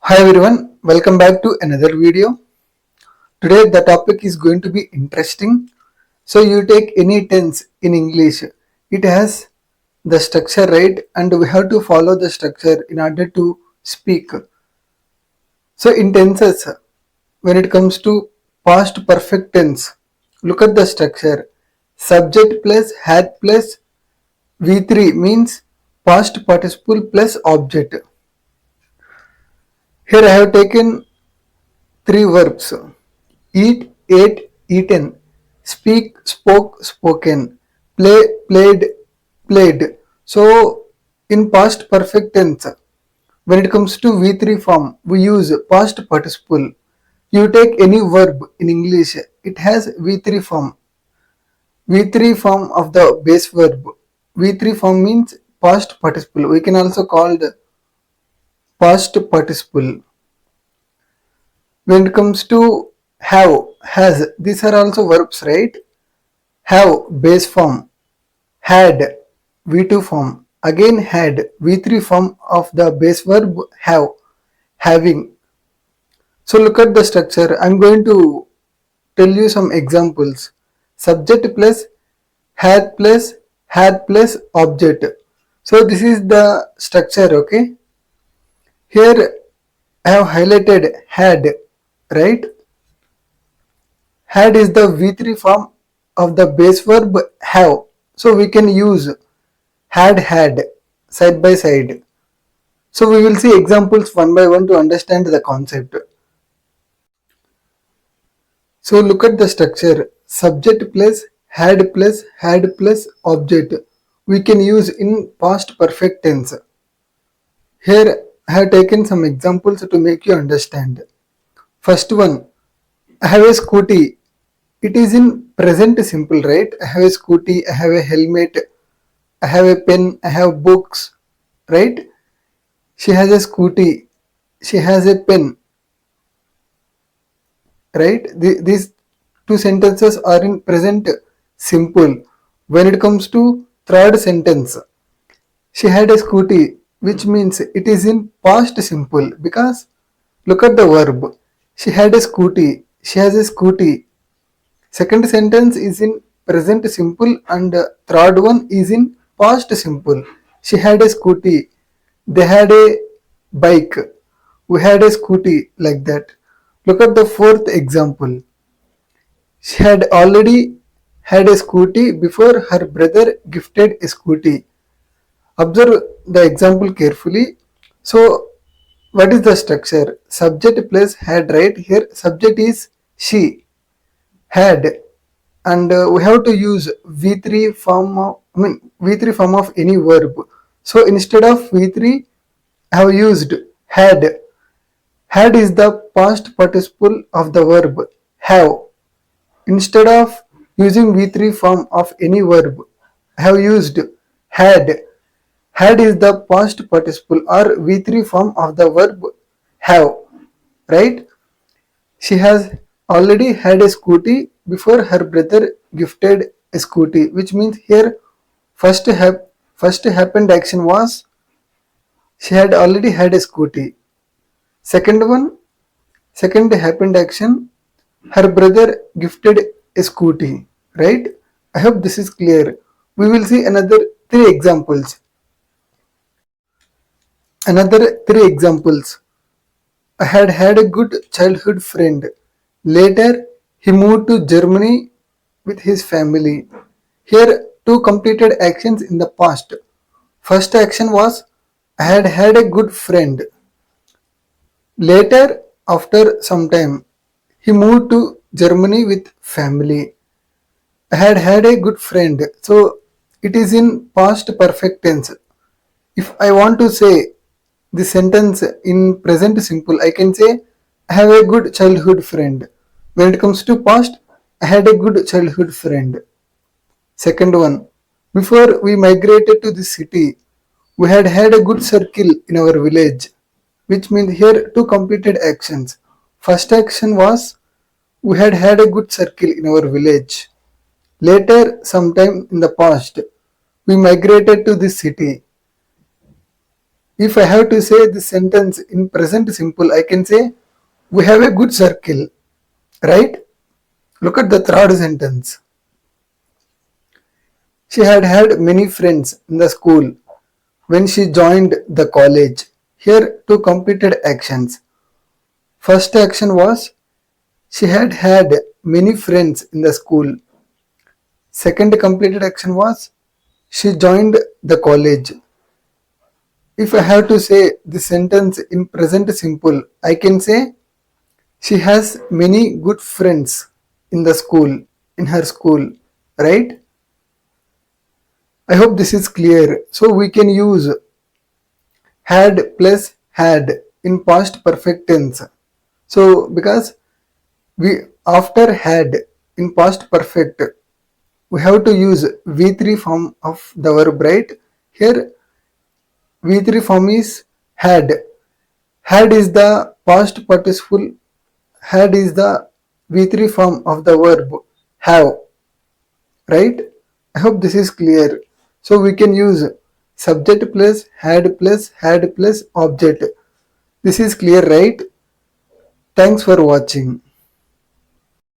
Hi everyone, welcome back to another video. Today the topic is going to be interesting. So you take any tense in English, it has the structure, right, and we have to follow the structure in order to speak. So in tenses, when it comes to past perfect tense, look at the structure. Subject plus had plus V3 means past participle plus object. Here I have taken three verbs: eat, ate, eaten; speak, spoke, spoken; play, played, played. So, in past perfect tense, when it comes to V3 form, we use past participle. You take any verb in English, it has V3 form. V3 form of the base verb. V3 form means past participle. We can also call the past participle. When it comes to have, has, these are also verbs, right? Have base form, had V2 form, again had V3 form of the base verb have, having. So look at the structure. I'm going to tell you some examples. Subject plus had plus object. So this is the structure, okay? Here I have highlighted had, right? Had is the V3 form of the base verb have. So we can use had side by side. So we will see examples one by one to understand the concept. So look at the structure. Subject had plus object. We can use in past perfect tense. Here I have taken some examples to make you understand. First one, I have a scooty. It is in present simple, right? I have a scooty, I have a helmet, I have a pen, I have books, right? She has a scooty, she has a pen, right? These two sentences are in present simple. When it comes to third sentence, she had a scooty, which means it is in past simple because look at the verb. She had a scooty, she has a scooty. Second sentence is in present simple and third one is in past simple. She had a scooty. They had a bike. We had a scooty like that. Look at the fourth example. She had already had a scooty before her brother gifted a scooty. Observe the example carefully. So, what is the structure? Subject plus had, right? Here, subject is she had, and we have to use V3 form of, V3 form of any verb. So instead of V3, I have used had. Had is the past participle of the verb have. Instead of using V3 form of any verb, I have used had. Had is the past participle or V3 form of the verb have, right? She has already had a scooty before her brother gifted a scooty, which means here first happened action was she had already had a scooty. Second one, second happened action, her brother gifted a scooty, right? I hope this is clear. We will see another three examples. Another three examples. I had had a good childhood friend. Later, he moved to Germany with his family. Here, two completed actions in the past. First action was I had had a good friend. Later, after some time, he moved to Germany with family. I had had a good friend. So, it is in past perfect tense. If I want to say the sentence in present simple, I can say I have a good childhood friend. When it comes to past, I had a good childhood friend. Second one, before we migrated to the city, we had had a good circle in our village, which means here two completed actions. First action was we had had a good circle in our village. Later, sometime in the past, we migrated to the city. If I have to say this sentence in present simple, I can say we have a good circle, right? Look at the third sentence. She had had many friends in the school when she joined the college. Here two completed actions. First action was she had had many friends in the school. Second completed action was she joined the college. If I have to say the sentence in present simple, I can say she has many good friends in the school, in her school, right? I hope this is clear. So we can use had plus had in past perfect tense. So because we after had in past perfect, we have to use V3 form of the verb, right? Here V3 form is had. Had is the past participle. Had is the V3 form of the verb have, right? I hope this is clear. So we can use subject plus had plus object. This is clear, right? Thanks for watching.